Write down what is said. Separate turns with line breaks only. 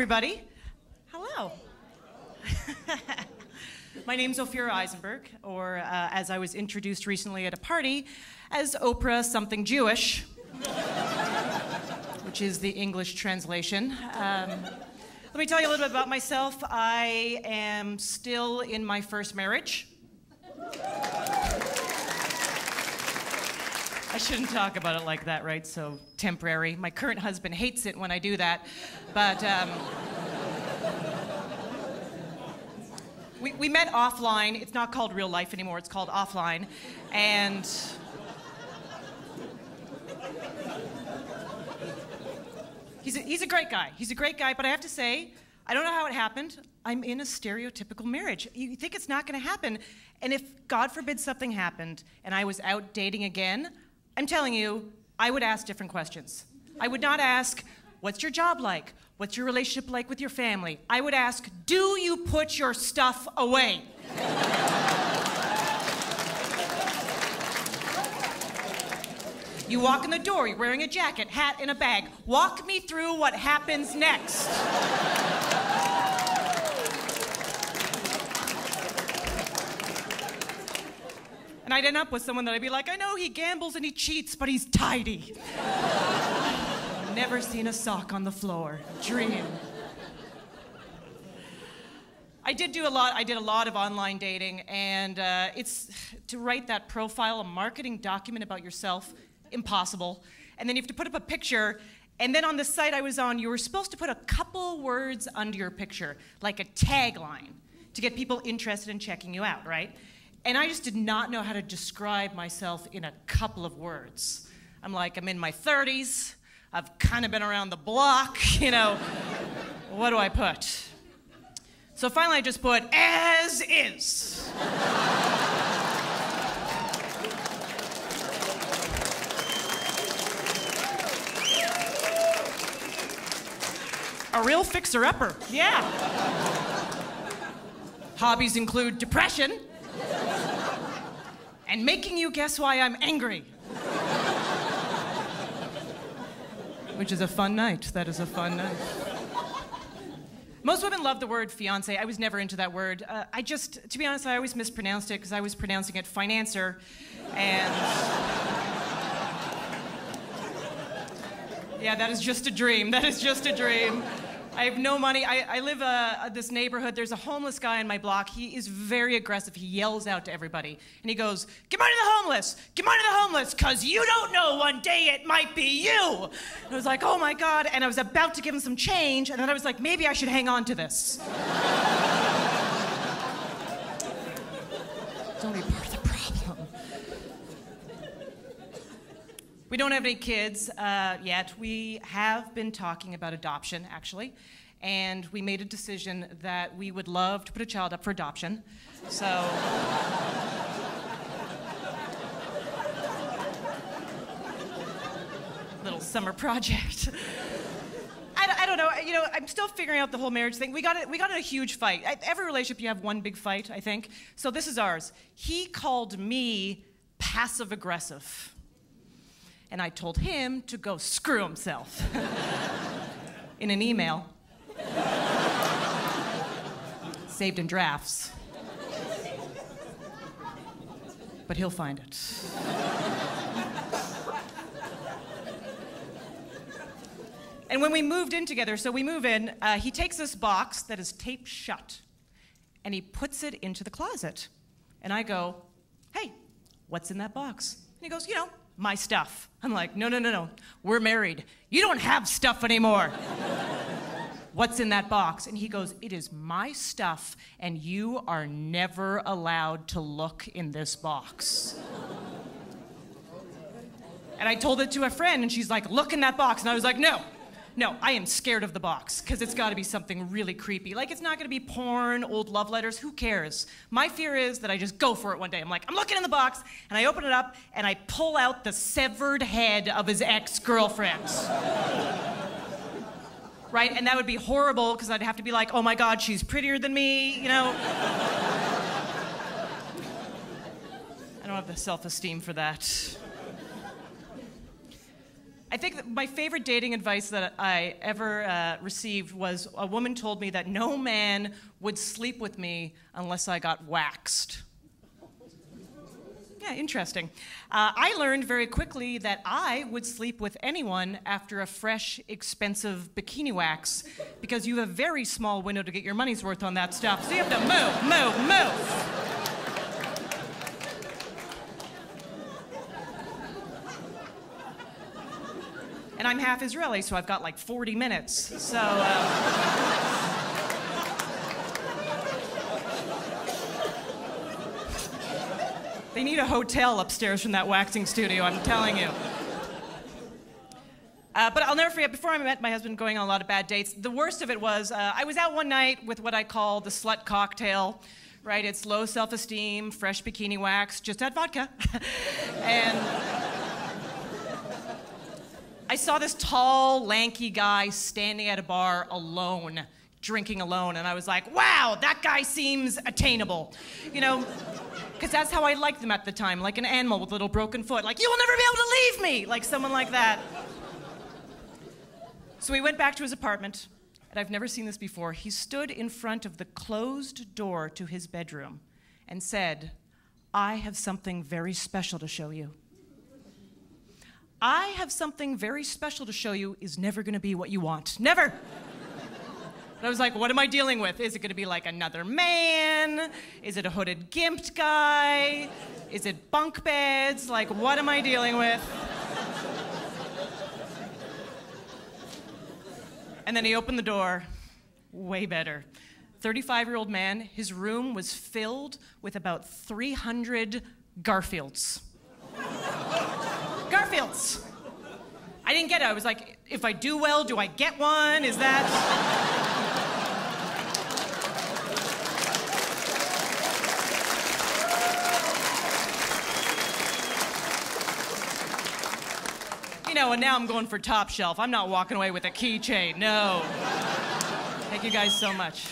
everybody. Hello. My name's Ophira Eisenberg, or as I was introduced recently at a party, as Oprah something Jewish, which is the English translation. Let me tell you a little bit about myself. I am still in my first marriage. I shouldn't talk about it like that, right? So temporary. My current husband hates it when I do that. But we met offline. It's not called real life anymore. It's called offline. And he's a great guy. He's a great guy, but I have to say, I don't know how it happened. I'm in a stereotypical marriage. You think it's not going to happen. And if, God forbid, something happened and I was out dating again, I'm telling you, I would ask different questions. I would not ask, what's your job like? What's your relationship like with your family? I would ask, do you put your stuff away? You walk in the door, you're wearing a jacket, hat, and a bag. Walk me through what happens next. And I'd end up with someone that I'd be like, I know he gambles and he cheats, but he's tidy. Never seen a sock on the floor. Dream. I did a lot of online dating, and it's to write that profile, a marketing document about yourself, impossible. And then you have to put up a picture, and then on the site I was on, you were supposed to put a couple words under your picture, like a tagline, to get people interested in checking you out, right? And I just did not know how to describe myself in a couple of words. I'm in my 30s, I've kind of been around the block, you know. What do I put? So finally I just put, as is. A real fixer-upper, yeah. Hobbies include depression and making you guess why I'm angry. Which is a fun night. That is a fun night. Most women love the word fiancé. I was never into that word. To be honest, I always mispronounced it because I was pronouncing it financer. And yeah, that is just a dream. That is just a dream. I have no money. I live this neighborhood. There's a homeless guy in my block. He is very aggressive. He yells out to everybody. And he goes, "Give money to the homeless! Give money to the homeless! Because you don't know, one day it might be you!" And I was like, oh my God. And I was about to give him some change. And then I was like, maybe I should hang on to this. It's only part of the problem. We don't have any kids yet. We have been talking about adoption, actually, and we made a decision that we would love to put a child up for adoption. So, little summer project. I don't know. You know, I'm still figuring out the whole marriage thing. We got in a huge fight. Every relationship, you have one big fight, I think. So this is ours. He called me passive aggressive. And I told him to go screw himself in an email. Saved in drafts. But he'll find it. And when we moved in together, so we move in, he takes this box that is taped shut and he puts it into the closet. And I go, "Hey, what's in that box?" And he goes, "You know, my stuff." I'm like, no. We're married. You don't have stuff anymore. "What's in that box?" And he goes, "It is my stuff, and you are never allowed to look in this box." And I told it to a friend, and she's like, "Look in that box." And I was like, No, I am scared of the box, because it's got to be something really creepy. Like, it's not going to be porn, old love letters, who cares? My fear is that I just go for it one day. I'm like, I'm looking in the box, and I open it up, and I pull out the severed head of his ex-girlfriend. Right? And that would be horrible, because I'd have to be like, oh my God, she's prettier than me, you know? I don't have the self-esteem for that. I think that my favorite dating advice that I ever received was a woman told me that no man would sleep with me unless I got waxed. Yeah, interesting. I learned very quickly that I would sleep with anyone after a fresh, expensive bikini wax because you have a very small window to get your money's worth on that stuff. So you have to move. And I'm half Israeli, so I've got like 40 minutes. So, they need a hotel upstairs from that waxing studio, I'm telling you. But I'll never forget, before I met my husband going on a lot of bad dates, the worst of it was I was out one night with what I call the slut cocktail, right? It's low self-esteem, fresh bikini wax, just add vodka. And I saw this tall, lanky guy standing at a bar alone, drinking alone, and I was like, wow, that guy seems attainable. You know, because that's how I liked them at the time, like an animal with a little broken foot. Like, you'll never be able to leave me! Like someone like that. So we went back to his apartment, and I've never seen this before. He stood in front of the closed door to his bedroom and said, I have something very special to show you. I have something very special to show you is never gonna be what you want. Never! And I was like, what am I dealing with? Is it gonna be like another man? Is it a hooded gimped guy? Is it bunk beds? Like, what am I dealing with? And then he opened the door. Way better. 35-year-old man, his room was filled with about 300 Garfields. Garfields. I didn't get it. I was like, if I do well, do I get one? Is that... You know, and now I'm going for top shelf. I'm not walking away with a keychain. No. Thank you guys so much.